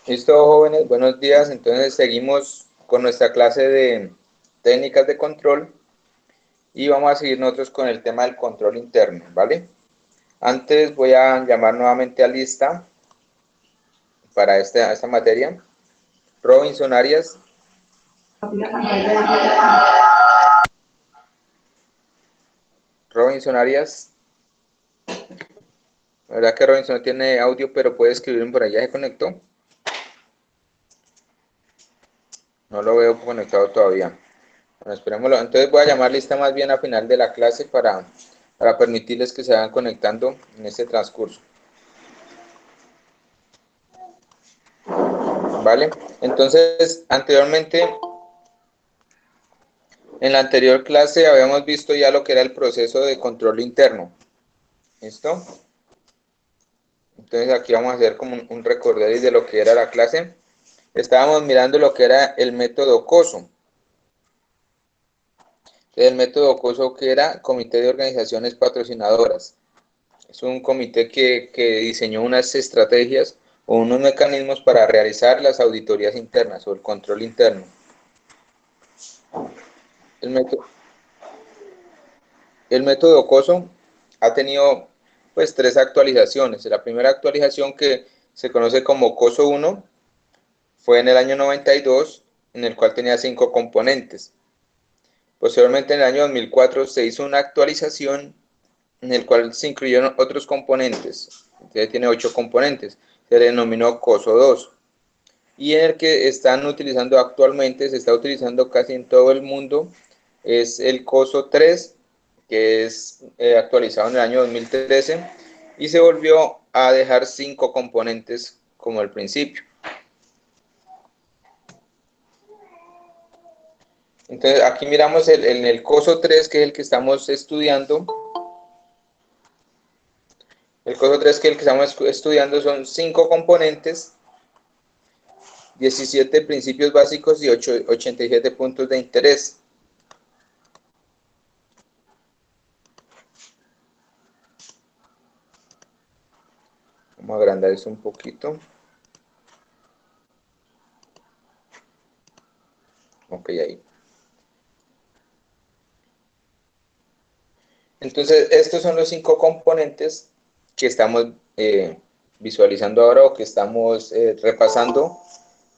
Listo, jóvenes, buenos días. Entonces seguimos con nuestra clase de técnicas de control y vamos a seguir nosotros con el tema del control interno, ¿vale? Antes voy a llamar nuevamente a lista para esta materia. Robinson Arias. Robinson Arias. La verdad que Robinson no tiene audio, pero puede escribirme por allá. ¿Se conectó? No lo veo conectado todavía. Bueno, esperémoslo. Entonces voy a llamar lista más bien a final de la clase para permitirles que se vayan conectando en este transcurso. ¿Vale? Entonces, anteriormente, en la anterior clase habíamos visto ya lo que era el proceso de control interno. ¿Listo? Entonces aquí vamos a hacer como un recorderis de lo que era la clase. Estábamos mirando lo que era el método COSO. El método COSO, que era Comité de Organizaciones Patrocinadoras. Es un comité que diseñó unas estrategias o unos mecanismos para realizar las auditorías internas o el control interno. El método, el método COSO ha tenido pues 3 actualizaciones. La primera actualización, que se conoce como COSO 1, fue en el año 92, en el cual tenía 5 componentes. Posteriormente, en el año 2004, se hizo una actualización en el cual se incluyeron otros componentes. Entonces tiene 8 componentes. Se denominó COSO 2. Y en el que están utilizando actualmente, se está utilizando casi en todo el mundo, es el COSO 3, que es actualizado en el año 2013 y se volvió a dejar 5 componentes como al principio. Entonces aquí miramos el COSO 3, que es el que estamos estudiando. El COSO 3, que es el que estamos estudiando, son 5 componentes, 17 principios básicos y 87 puntos de interés. Vamos a agrandar eso un poquito. Ok, ahí. Entonces, estos son los 5 componentes que estamos visualizando ahora, o que estamos repasando,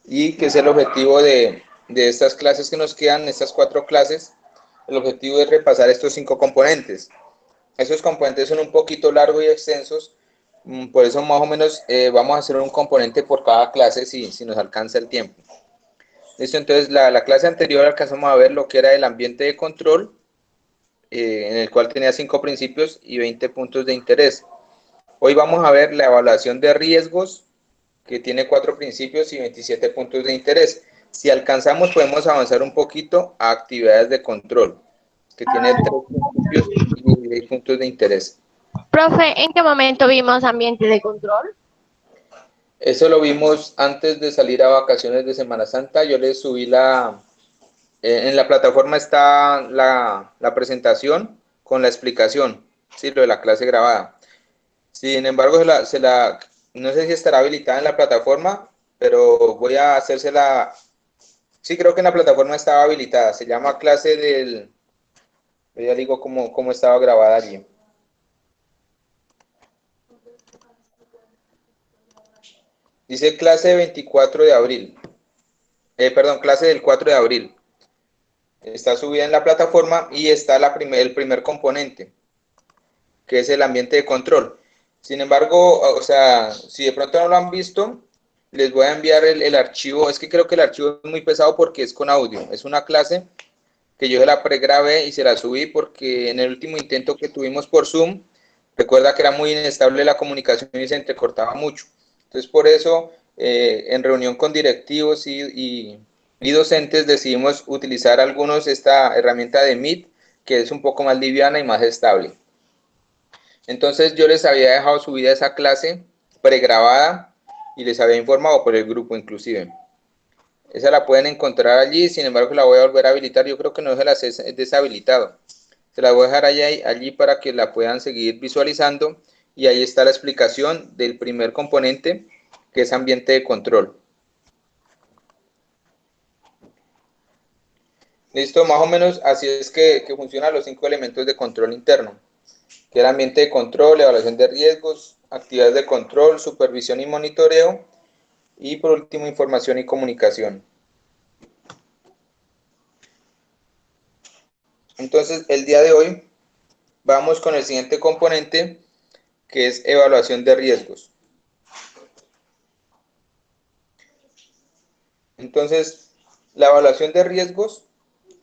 y que es el objetivo de estas clases que nos quedan, estas 4 clases. El objetivo es repasar estos 5 componentes. Esos componentes son un poquito largos y extensos, por eso más o menos vamos a hacer un componente por cada clase si nos alcanza el tiempo. Listo, entonces la clase anterior alcanzamos a ver lo que era el ambiente de control, en el cual tenía 5 principios y 20 puntos de interés. Hoy vamos a ver la evaluación de riesgos, que tiene 4 principios y 27 puntos de interés. Si alcanzamos, podemos avanzar un poquito a actividades de control, que tiene 3 principios y 16 puntos de interés. Profe, ¿en qué momento vimos ambiente de control? Eso lo vimos antes de salir a vacaciones de Semana Santa. Yo les subí en la plataforma está la presentación con la explicación, sí, lo de la clase grabada. Sin embargo, no sé si estará habilitada en la plataforma, pero voy a hacérsela. Sí, creo que en la plataforma estaba habilitada. Se llama clase yo ya digo cómo estaba grabada allí. Dice clase 24 de abril. Perdón, clase del 4 de abril. Está subida en la plataforma y está el primer componente, que es el ambiente de control. Sin embargo, o sea, si de pronto no lo han visto, les voy a enviar el archivo. Es que creo que el archivo es muy pesado porque es con audio. Es una clase que yo la pregrabé y se la subí porque en el último intento que tuvimos por Zoom, recuerda que era muy inestable la comunicación y se entrecortaba mucho. Entonces, por eso, en reunión con directivos y docentes, decidimos utilizar esta herramienta de Meet, que es un poco más liviana y más estable. Entonces, yo les había dejado subida esa clase pregrabada y les había informado por el grupo inclusive. Esa la pueden encontrar allí, sin embargo la voy a volver a habilitar. Yo creo que no se las he deshabilitado. Se la voy a dejar allí para que la puedan seguir visualizando, y ahí está la explicación del primer componente, que es ambiente de control. Listo, más o menos así es que funcionan los 5 elementos de control interno, que es el ambiente de control, evaluación de riesgos, actividades de control, supervisión y monitoreo, y por último, información y comunicación. Entonces, el día de hoy vamos con el siguiente componente, que es evaluación de riesgos. Entonces, la evaluación de riesgos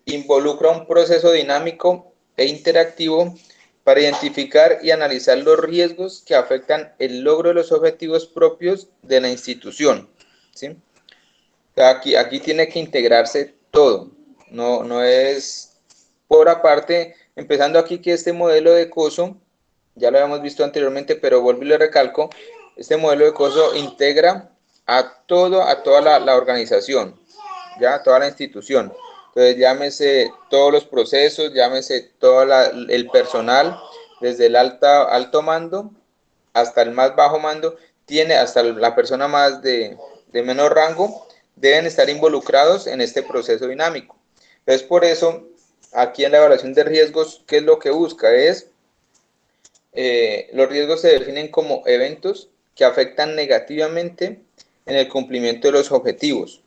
involucra un proceso dinámico e interactivo para identificar y analizar los riesgos que afectan el logro de los objetivos propios de la institución, ¿sí? Aquí tiene que integrarse todo, no es por aparte, empezando aquí que este modelo de COSO, ya lo habíamos visto anteriormente, pero vuelvo y le recalco, este modelo de COSO integra a toda la organización, ya a toda la institución. Entonces llámese todos los procesos, llámese todo el personal, desde el alto mando hasta el más bajo mando, tiene hasta la persona más de menor rango, deben estar involucrados en este proceso dinámico. Entonces, por eso, aquí en la evaluación de riesgos, ¿qué es lo que busca? Los riesgos se definen como eventos que afectan negativamente en el cumplimiento de los objetivos.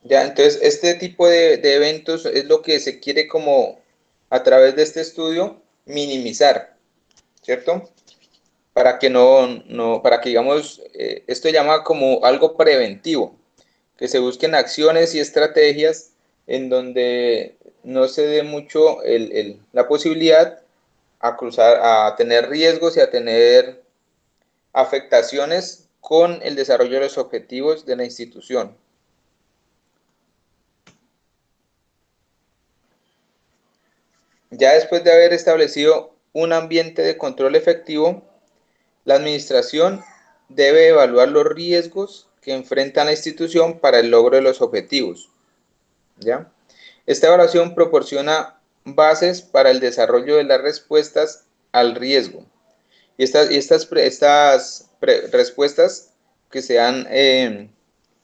Ya, entonces, este tipo de eventos es lo que se quiere como, a través de este estudio, minimizar, ¿cierto? Para que para que digamos, esto llama como algo preventivo, que se busquen acciones y estrategias en donde no se dé mucho la posibilidad a tener riesgos y a tener afectaciones con el desarrollo de los objetivos de la institución. Ya después de haber establecido un ambiente de control efectivo, la administración debe evaluar los riesgos que enfrenta la institución para el logro de los objetivos, ¿ya? Esta evaluación proporciona bases para el desarrollo de las respuestas al riesgo. Y estas respuestas que se dan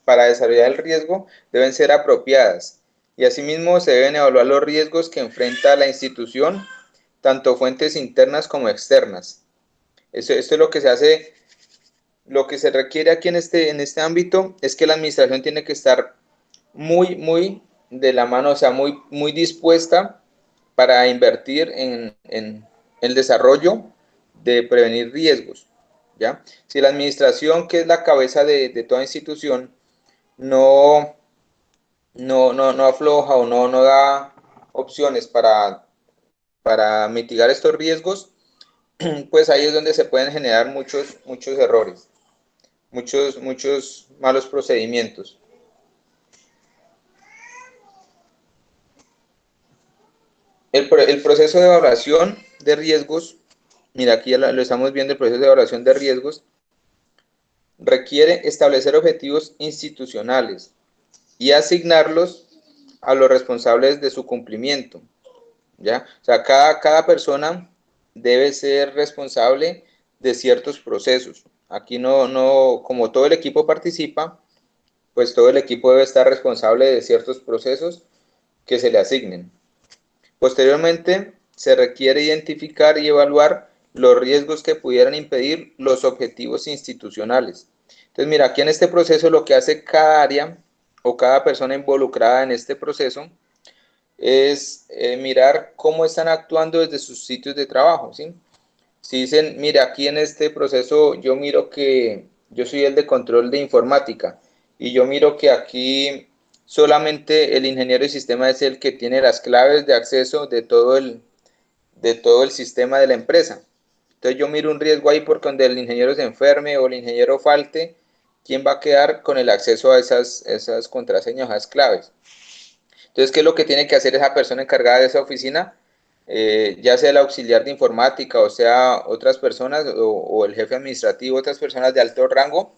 para desarrollar el riesgo deben ser apropiadas. Y asimismo se deben evaluar los riesgos que enfrenta la institución, tanto fuentes internas como externas. Esto es lo que se hace. Lo que se requiere aquí en este ámbito es que la administración tiene que estar muy de la mano, o sea, muy dispuesta para invertir en el desarrollo de prevenir riesgos, ¿ya? Si la administración, que es la cabeza de toda institución, no afloja o no da opciones para mitigar estos riesgos, pues ahí es donde se pueden generar muchos errores, muchos malos procedimientos. El proceso de evaluación de riesgos, mira, aquí ya lo estamos viendo, el proceso de evaluación de riesgos requiere establecer objetivos institucionales y asignarlos a los responsables de su cumplimiento, ¿ya? O sea, cada persona debe ser responsable de ciertos procesos. Aquí como todo el equipo participa, pues todo el equipo debe estar responsable de ciertos procesos que se le asignen. Posteriormente, se requiere identificar y evaluar los riesgos que pudieran impedir los objetivos institucionales. Entonces, mira, aquí en este proceso lo que hace cada área o cada persona involucrada en este proceso es mirar cómo están actuando desde sus sitios de trabajo, ¿sí? Si dicen, mira, aquí en este proceso yo miro que yo soy el de control de informática y yo miro que aquí solamente el ingeniero de sistema es el que tiene las claves de acceso de todo el sistema de la empresa. Entonces yo miro un riesgo ahí porque donde el ingeniero se enferme o el ingeniero falte, ¿quién va a quedar con el acceso a esas contraseñas, a esas claves? Entonces, ¿qué es lo que tiene que hacer esa persona encargada de esa oficina? Ya sea el auxiliar de informática o sea otras personas o el jefe administrativo, otras personas de alto rango,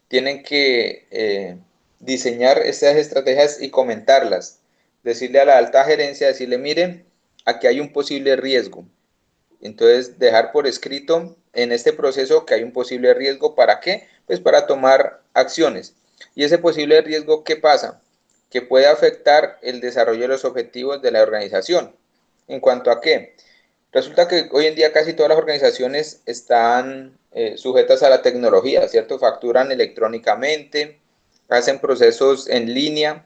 tienen que diseñar estas estrategias y comentarlas. Decirle a la alta gerencia, decirle, miren, aquí hay un posible riesgo. Entonces, dejar por escrito en este proceso que hay un posible riesgo. ¿Para qué? Pues para tomar acciones. Y ese posible riesgo, ¿qué pasa? Que puede afectar el desarrollo de los objetivos de la organización. ¿En cuanto a qué? Resulta que hoy en día casi todas las organizaciones están sujetas a la tecnología, ¿cierto? Facturan electrónicamente, hacen procesos en línea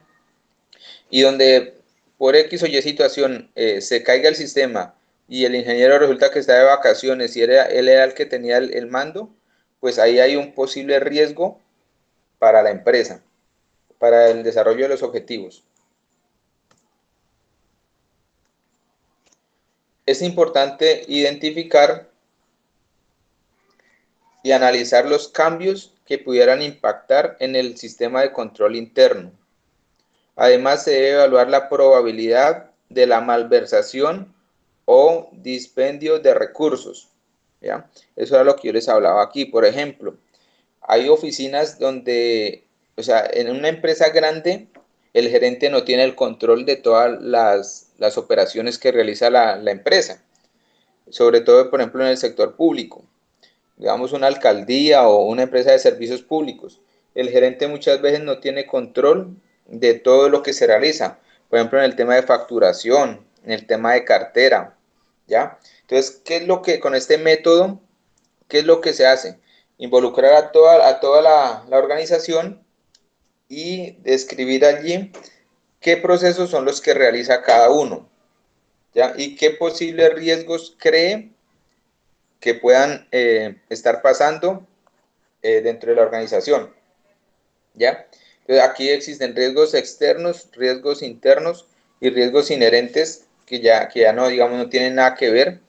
y donde por X o Y situación se caiga el sistema y el ingeniero resulta que está de vacaciones y él era el que tenía el mando, pues ahí hay un posible riesgo para la empresa, para el desarrollo de los objetivos. Es importante identificar y analizar los cambios que pudieran impactar en el sistema de control interno. Además, se debe evaluar la probabilidad de la malversación o dispendio de recursos. ¿Ya? Eso era lo que yo les hablaba aquí. Por ejemplo, hay oficinas donde, o sea, en una empresa grande, el gerente no tiene el control de todas las operaciones que realiza la empresa, sobre todo, por ejemplo, en el sector público, digamos una alcaldía o una empresa de servicios públicos. El gerente muchas veces no tiene control de todo lo que se realiza, por ejemplo, en el tema de facturación, en el tema de cartera, ¿ya? Entonces, ¿qué es lo que con este método, qué es lo que se hace? Involucrar a toda la organización y describir allí qué procesos son los que realiza cada uno, ¿ya? Y qué posibles riesgos cree que puedan estar pasando dentro de la organización, ¿ya? Entonces, aquí existen riesgos externos, riesgos internos y riesgos inherentes que ya no, digamos, no tienen nada que ver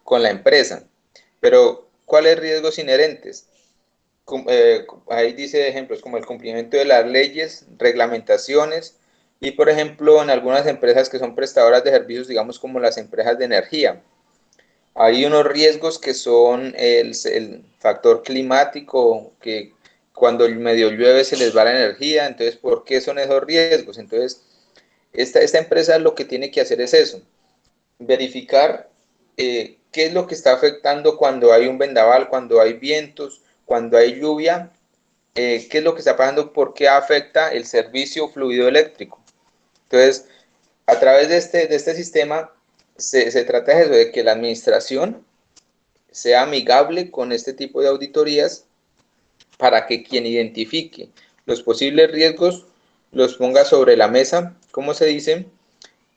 con la empresa. Pero, ¿cuáles riesgos inherentes? Ahí dice ejemplos como el cumplimiento de las leyes, reglamentaciones y, por ejemplo, en algunas empresas que son prestadoras de servicios, digamos como las empresas de energía, hay unos riesgos que son el factor climático, que cuando medio llueve se les va la energía. Entonces, ¿por qué son esos riesgos? Entonces, esta empresa lo que tiene que hacer es eso, verificar qué es lo que está afectando cuando hay un vendaval, cuando hay vientos, cuando hay lluvia, qué es lo que está pasando, por qué afecta el servicio fluido eléctrico. Entonces, a través de este sistema se trata de eso, de que la administración sea amigable con este tipo de auditorías para que quien identifique los posibles riesgos los ponga sobre la mesa, como se dice,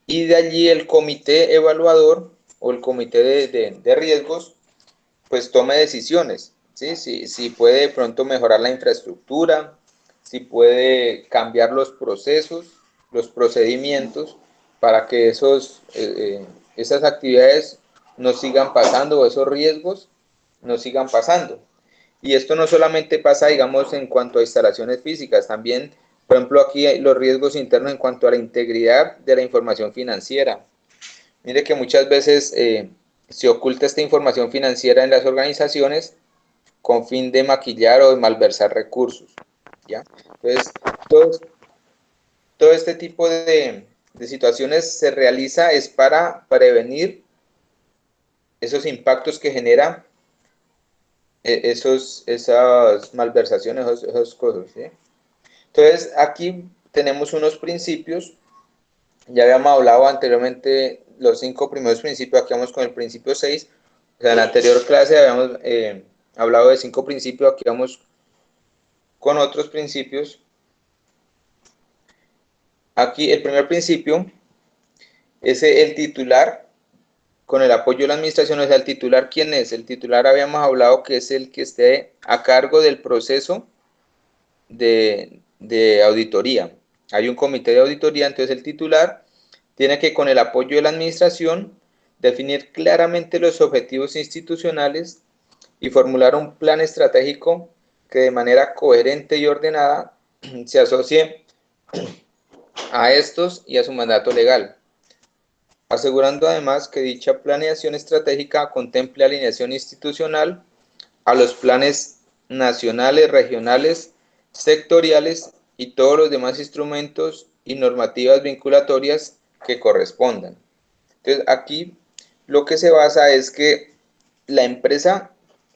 y de allí el comité evaluador o el comité de riesgos pues tome decisiones, ¿sí? Si puede de pronto mejorar la infraestructura, si puede cambiar los procesos, los procedimientos para que esas actividades no sigan pasando o esos riesgos no sigan pasando. Y esto no solamente pasa, digamos, en cuanto a instalaciones físicas, también, por ejemplo, aquí hay los riesgos internos en cuanto a la integridad de la información financiera. Mire que muchas veces se oculta esta información financiera en las organizaciones con fin de maquillar o de malversar recursos, ¿ya? Entonces, todo, todo este tipo de situaciones se realiza es para prevenir esos impactos que genera esas malversaciones, esas cosas, ¿sí? Entonces, aquí tenemos unos principios. Ya habíamos hablado anteriormente los 5 primeros principios, aquí vamos con el principio 6. O sea, en la anterior clase habíamos hablado de 5 principios, aquí vamos con otros principios. Aquí el primer principio es el titular, con el apoyo de la administración. O sea, el titular, ¿quién es? El titular habíamos hablado que es el que esté a cargo del proceso de auditoría. Hay un comité de auditoría, entonces el titular tiene que, con el apoyo de la administración, definir claramente los objetivos institucionales y formular un plan estratégico que de manera coherente y ordenada se asocie a estos y a su mandato legal, asegurando además que dicha planeación estratégica contemple alineación institucional a los planes nacionales, regionales, sectoriales y todos los demás instrumentos y normativas vinculatorias que correspondan. Entonces, aquí lo que se basa es que la empresa,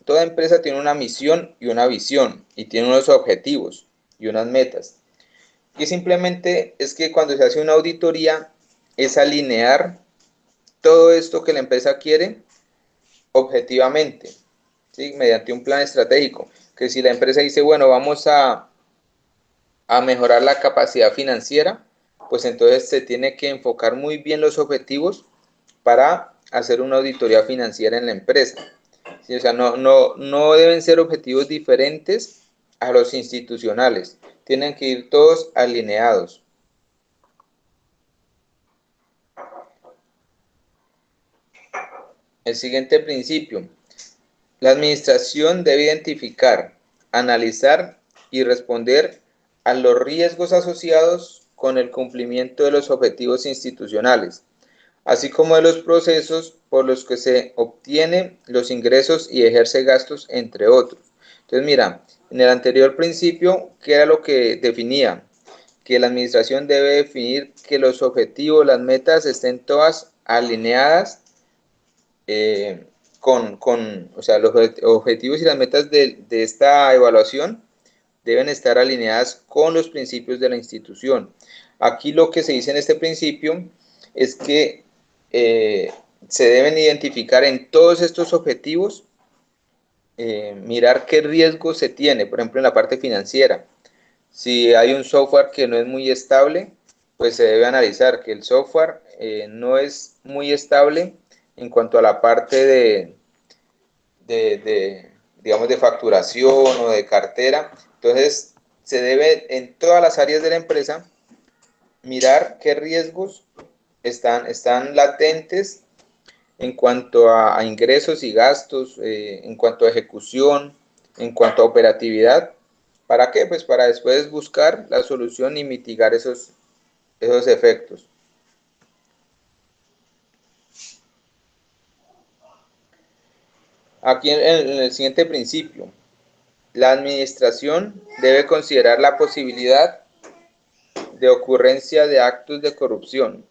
toda empresa tiene una misión y una visión y tiene unos objetivos. y unas metas. Y simplemente es que cuando se hace una auditoría es alinear todo esto que la empresa quiere objetivamente, ¿sí? Mediante un plan estratégico. Que si la empresa dice, bueno, vamos a mejorar la capacidad financiera, pues entonces se tiene que enfocar muy bien los objetivos para hacer una auditoría financiera en la empresa. ¿Sí? O sea, no deben ser objetivos diferentes a los institucionales. Tienen que ir todos alineados. El siguiente principio. La administración debe identificar, analizar y responder a los riesgos asociados con el cumplimiento de los objetivos institucionales, así como de los procesos por los que se obtienen los ingresos y ejerce gastos, entre otros. Entonces, mira, en el anterior principio, ¿qué era lo que definía? Que la administración debe definir que los objetivos, las metas estén todas alineadas o sea, los objetivos y las metas de esta evaluación deben estar alineadas con los principios de la institución. Aquí lo que se dice en este principio es que se deben identificar en todos estos objetivos, mirar qué riesgo se tiene, por ejemplo, en la parte financiera. Si hay un software que no es muy estable, pues se debe analizar que el software no es muy estable en cuanto a la parte digamos, de facturación o de cartera. Entonces, se debe en todas las áreas de la empresa mirar qué riesgos están latentes en cuanto a ingresos y gastos, en cuanto a ejecución, en cuanto a operatividad. ¿Para qué? Pues para después buscar la solución y mitigar esos efectos. Aquí en el siguiente principio, la administración debe considerar la posibilidad de ocurrencia de actos de corrupción,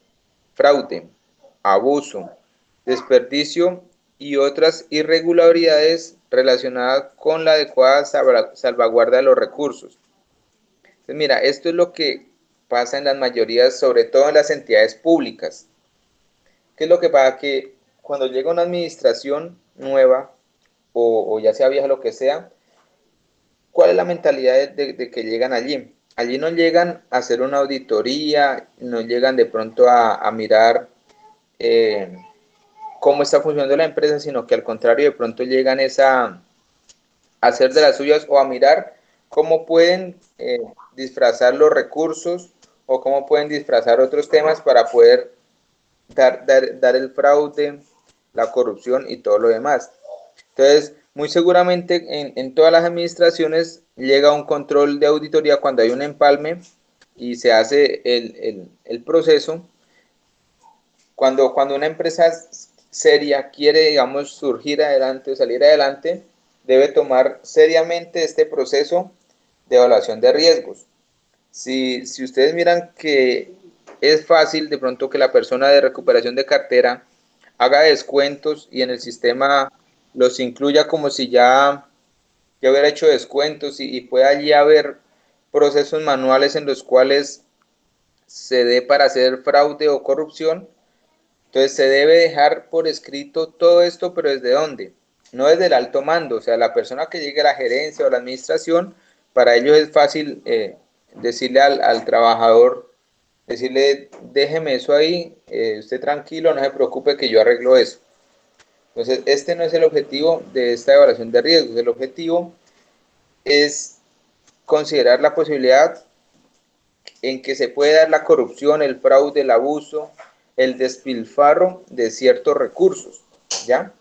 fraude, abuso, desperdicio y otras irregularidades relacionadas con la adecuada salvaguarda de los recursos. Entonces, mira, esto es lo que pasa en las mayorías, sobre todo en las entidades públicas. ¿Qué es lo que pasa? Que cuando llega una administración nueva, o ya sea vieja, lo que sea, ¿cuál es la mentalidad de que llegan allí? Allí no llegan a hacer una auditoría, no llegan de pronto a mirar cómo está funcionando la empresa, sino que al contrario, de pronto llegan a hacer de las suyas o a mirar cómo pueden disfrazar los recursos o cómo pueden disfrazar otros temas para poder dar el fraude, la corrupción y todo lo demás. Entonces, muy seguramente en todas las administraciones llega un control de auditoría cuando hay un empalme y se hace el proceso. Cuando una empresa seria quiere, digamos, surgir adelante o salir adelante, debe tomar seriamente este proceso de evaluación de riesgos. Si ustedes miran que es fácil de pronto que la persona de recuperación de cartera haga descuentos y en el sistema los incluya como si ya hubiera hecho descuentos y pueda allí haber procesos manuales en los cuales se dé para hacer fraude o corrupción. Entonces se debe dejar por escrito todo esto, pero ¿desde dónde? No desde el alto mando, o sea, la persona que llegue a la gerencia o la administración, para ellos es fácil decirle al trabajador, decirle, déjeme eso ahí, usted tranquilo, no se preocupe que yo arreglo eso. Entonces, este no es el objetivo de esta evaluación de riesgos. El objetivo es considerar la posibilidad en que se puede dar la corrupción, el fraude, el abuso, el despilfarro de ciertos recursos, ¿ya?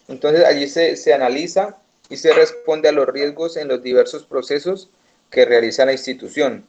Entonces, allí se analiza y se responde a los riesgos en los diversos procesos que realiza la institución,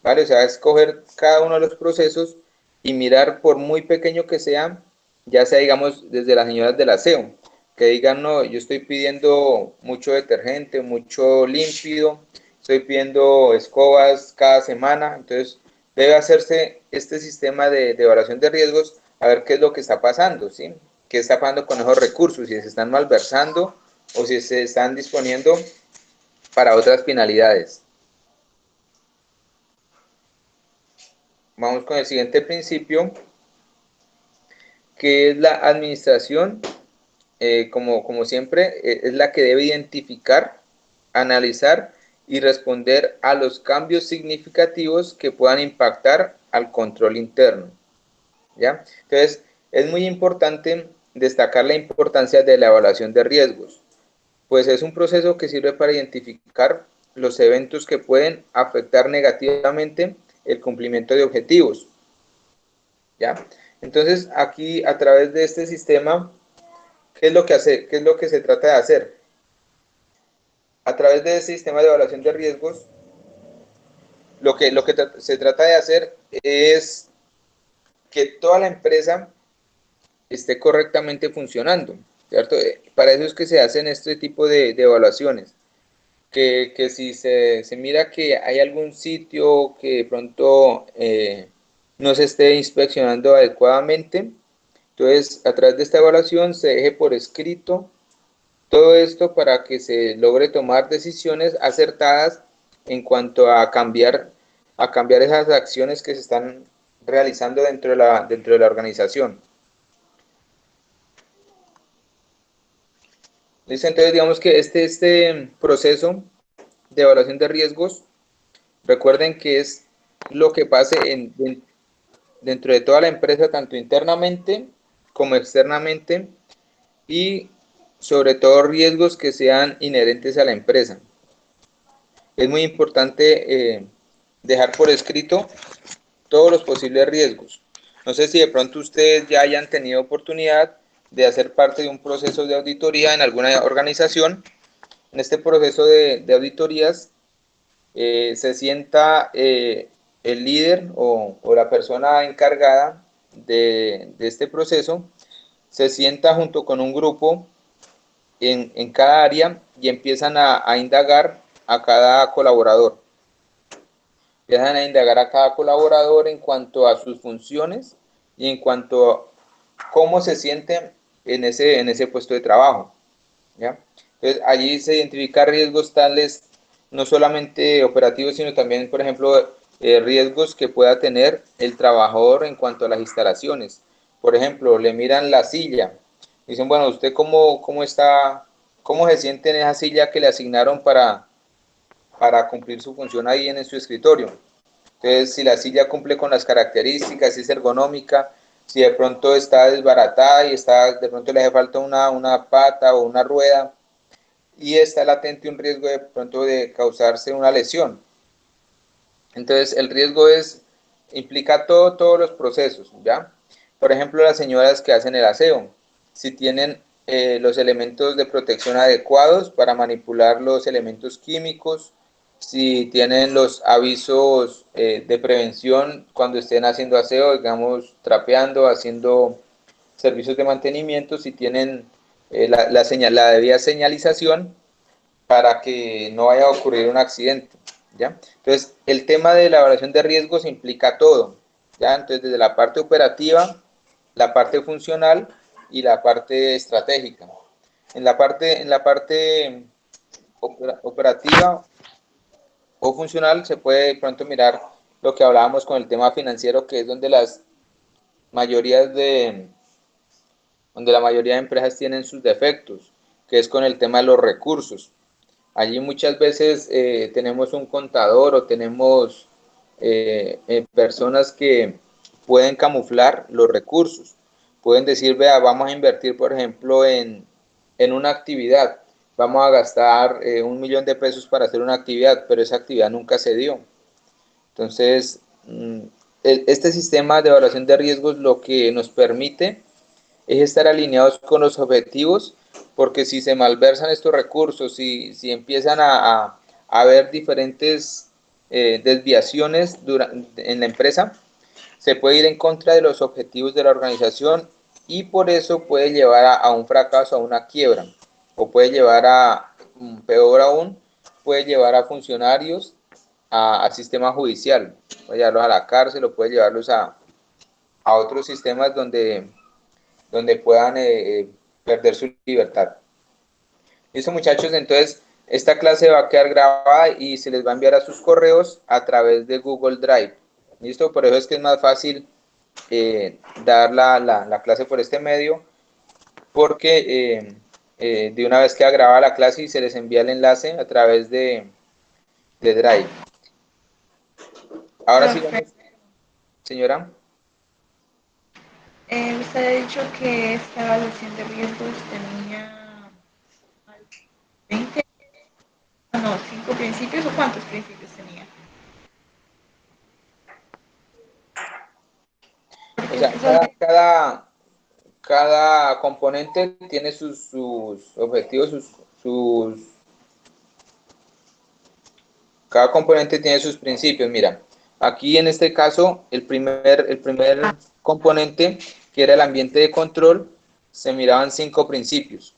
¿vale? O sea, escoger cada uno de los procesos y mirar, por muy pequeño que sea, ya sea, digamos, desde las señoras del aseo, que digan, no, yo estoy pidiendo mucho detergente, mucho límpido, estoy pidiendo escobas cada semana, entonces debe hacerse este sistema de evaluación de riesgos a ver qué es lo que está pasando, ¿sí? ¿Qué está pasando con esos recursos? Si se están malversando o si se están disponiendo para otras finalidades. vamos con el siguiente principio, que es la administración, como siempre, es la que debe identificar, analizar y responder a los cambios significativos que puedan impactar al control interno, ¿ya? Entonces, es muy importante destacar la importancia de la evaluación de riesgos, pues es un proceso que sirve para identificar los eventos que pueden afectar negativamente el cumplimiento de objetivos, ¿ya? Entonces, aquí a través de este sistema, ¿qué es lo que hace? ¿Qué es lo que se trata de hacer? A través de este sistema de evaluación de riesgos, lo que se trata de hacer es que toda la empresa esté correctamente funcionando, ¿cierto? Para eso es que se hacen este tipo de evaluaciones. Que si se mira que hay algún sitio que de pronto no se esté inspeccionando adecuadamente, entonces a través de esta evaluación se deje por escrito todo esto para que se logre tomar decisiones acertadas en cuanto a cambiar esas acciones que se están realizando dentro de la organización. ¿Listo? Entonces digamos que este proceso de evaluación de riesgos, recuerden que es lo que pase dentro de toda la empresa, tanto internamente como externamente, y sobre todo riesgos que sean inherentes a la empresa. Es muy importante dejar por escrito todos los posibles riesgos. No sé si de pronto ustedes ya hayan tenido oportunidad de hacer parte de un proceso de auditoría en alguna organización. En este proceso de auditorías se sienta el líder o la persona encargada de este proceso, se sienta junto con un grupo en cada área y empiezan a indagar a cada colaborador. Empiezan a indagar a cada colaborador en cuanto a sus funciones y en cuanto a cómo se sienten en ese puesto de trabajo, ¿ya? Entonces, allí se identifican riesgos tales, no solamente operativos, sino también, por ejemplo, riesgos que pueda tener el trabajador en cuanto a las instalaciones. Por ejemplo, le miran la silla. Dicen, bueno, ¿usted cómo está, cómo se siente en esa silla que le asignaron para cumplir su función ahí en su escritorio? Entonces, si la silla cumple con las características, si es ergonómica, si de pronto está desbaratada y de pronto le hace falta una pata o una rueda, y está latente un riesgo de pronto de causarse una lesión. Entonces, el riesgo implica todos los procesos, ¿ya? Por ejemplo, las señoras que hacen el aseo, si tienen los elementos de protección adecuados para manipular los elementos químicos, si tienen los avisos de prevención cuando estén haciendo aseo, digamos, trapeando, haciendo servicios de mantenimiento, si tienen la debida señalización para que no vaya a ocurrir un accidente, ¿ya? Entonces, el tema de la evaluación de riesgos implica todo, ¿ya? Entonces, desde la parte operativa, la parte funcional y la parte estratégica. En la parte operativa o funcional se puede de pronto mirar lo que hablábamos con el tema financiero, que es donde donde la mayoría de empresas tienen sus defectos, que es con el tema de los recursos. Allí muchas veces tenemos un contador o tenemos personas que pueden camuflar los recursos. Pueden decir, vea, vamos a invertir, por ejemplo, en una actividad. Vamos a gastar 1 millón de pesos para hacer una actividad, pero esa actividad nunca se dio. Entonces, este sistema de evaluación de riesgos lo que nos permite es estar alineados con los objetivos, porque si se malversan estos recursos, si empiezan a haber diferentes desviaciones en la empresa, se puede ir en contra de los objetivos de la organización y por eso puede llevar a un fracaso, a una quiebra, o puede llevar peor aún, puede llevar a funcionarios al sistema judicial, puede llevarlos a la cárcel o puede llevarlos a otros sistemas donde puedan perder su libertad. Listo, muchachos, entonces esta clase va a quedar grabada y se les va a enviar a sus correos a través de Google Drive. ¿Listo? Por eso es que es más fácil dar la clase por este medio, porque de una vez queda grabada la clase y se les envía el enlace a través de Drive. Ahora Profe, sigamos, señora. usted ha dicho que esta evaluación de riesgos tenía 20, no, 5 principios, ¿o cuántos principios tenía? O Porque es sea, que solo cada componente tiene sus objetivos, cada componente tiene sus principios. Mira, aquí en este caso, el primer componente, que era el ambiente de control, se miraban 5 principios,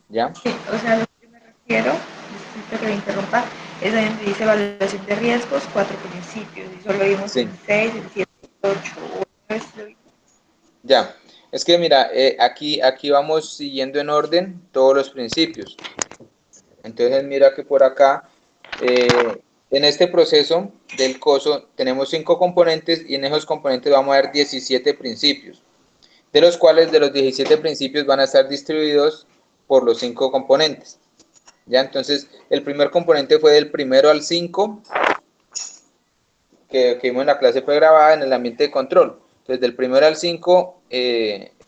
¿ya? sí, o sea, lo que me refiero, disculpe que le interrumpa, es donde dice evaluación de riesgos, 4 principios, y solo vimos el Sí. 6, el 7, el 8, o 9. Ya, es que mira, aquí vamos siguiendo en orden todos los principios. Entonces mira que por acá, en este proceso del coso, tenemos 5 componentes y en esos componentes vamos a ver 17 principios, de los cuales de los 17 principios van a estar distribuidos por los 5 componentes. Ya, entonces el primer componente fue del primero al 5 que vimos en la clase pregrabada en el ambiente de control. Entonces, del primero al 5,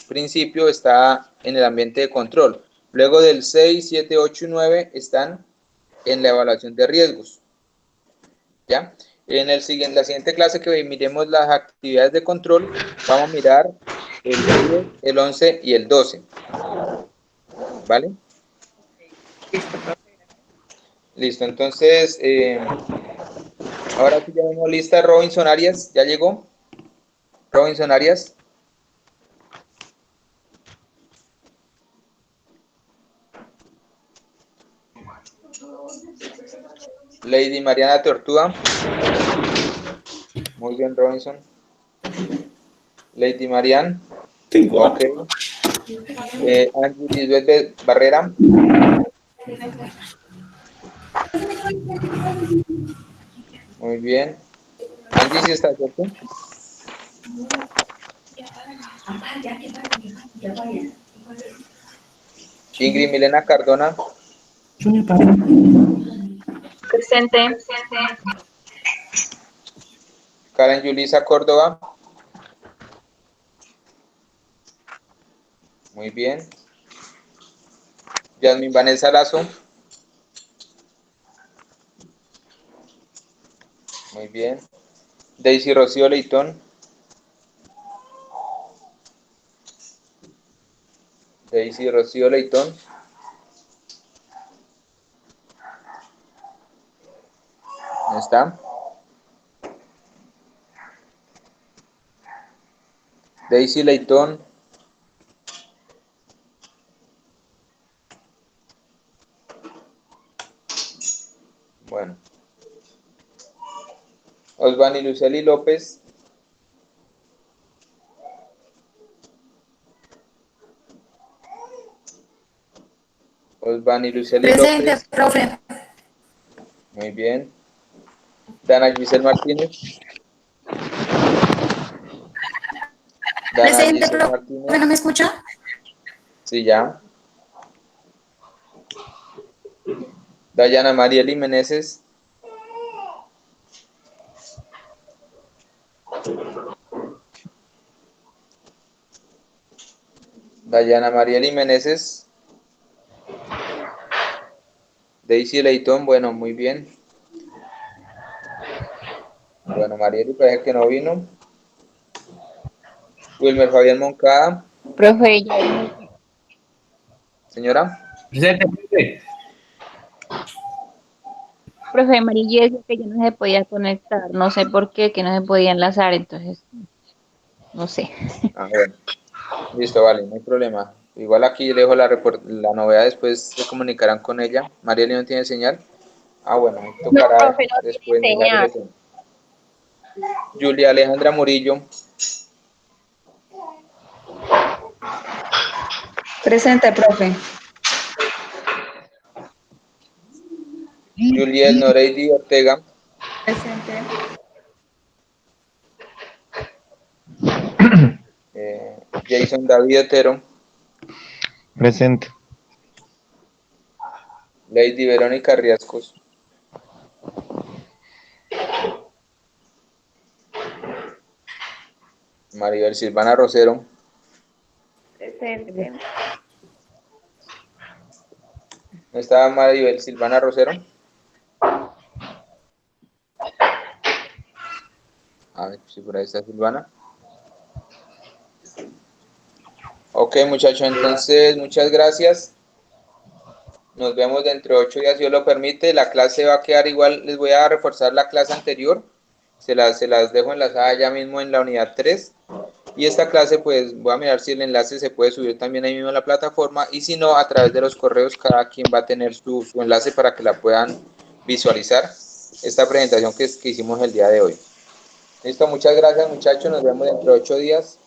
principio está en el ambiente de control. Luego del 6, 7, 8 y 9 están en la evaluación de riesgos. ¿Ya? La siguiente clase que miremos las actividades de control, vamos a mirar el 10, el 11 y el 12. ¿Vale? Listo, profe. Listo, entonces, ahora sí ya vemos lista Robinson Arias, ¿ya llegó? Robinson Arias. Lady Mariana Tortuga. Muy bien, Robinson. Lady Marian. Ok. Angie Lisbeth Barrera. Muy bien. Angie, ¿sí está cierto? Ingrid Milena Cardona. Presente. Karen Yulisa Córdoba. Muy bien. Yasmin Vanessa Lazo. Muy bien. Daisy Rocío Leitón. Daisy Rocío Leitón. ¿No está? Daisy Leitón. Bueno. Osvani Luceli López. Osvani Luceli Presente, López. profe. Muy bien. Dana Giselle Martínez. Dana Presente, Giselle profe. ¿No Martínez. me escucha? Sí, ya. Dayana Marieli Meneses. Dayana Marieli Meneses. Daisy Leitón, bueno, muy bien. Bueno, Marieli parece que no vino. Wilmer Fabián Moncada. Profe, ya vino. Señora. Presente, profe. Profe, María decía que ya no se podía conectar. No sé por qué, que no se podía enlazar, entonces, no sé. Ah, bueno. Listo, vale, no hay problema. Igual aquí le dejo la novedad, después se comunicarán con ella. Marieli no tiene señal. Ah, bueno, No, tocará profe, no tiene después mirar el señal. asunto. Julia Alejandra Murillo. Presente, profe. Juliet Noreidi Ortega. Presente. Jason David Otero. Presente. Lady Verónica Riascos. Maribel Silvana Rosero. Presente. ¿No estaba Maribel Silvana Rosero? A ver si por ahí está Silvana. Ok, muchachos, entonces muchas gracias. Nos vemos dentro de 8 días, si Dios lo permite. La clase va a quedar igual. Les voy a reforzar la clase anterior. Se las dejo enlazada ya mismo en la unidad 3. Y esta clase, pues voy a mirar si el enlace se puede subir también ahí mismo en la plataforma. Y si no, a través de los correos, cada quien va a tener su enlace para que la puedan visualizar. Esta presentación que hicimos el día de hoy. Listo, muchas gracias, muchachos. Nos vemos dentro de 8 días.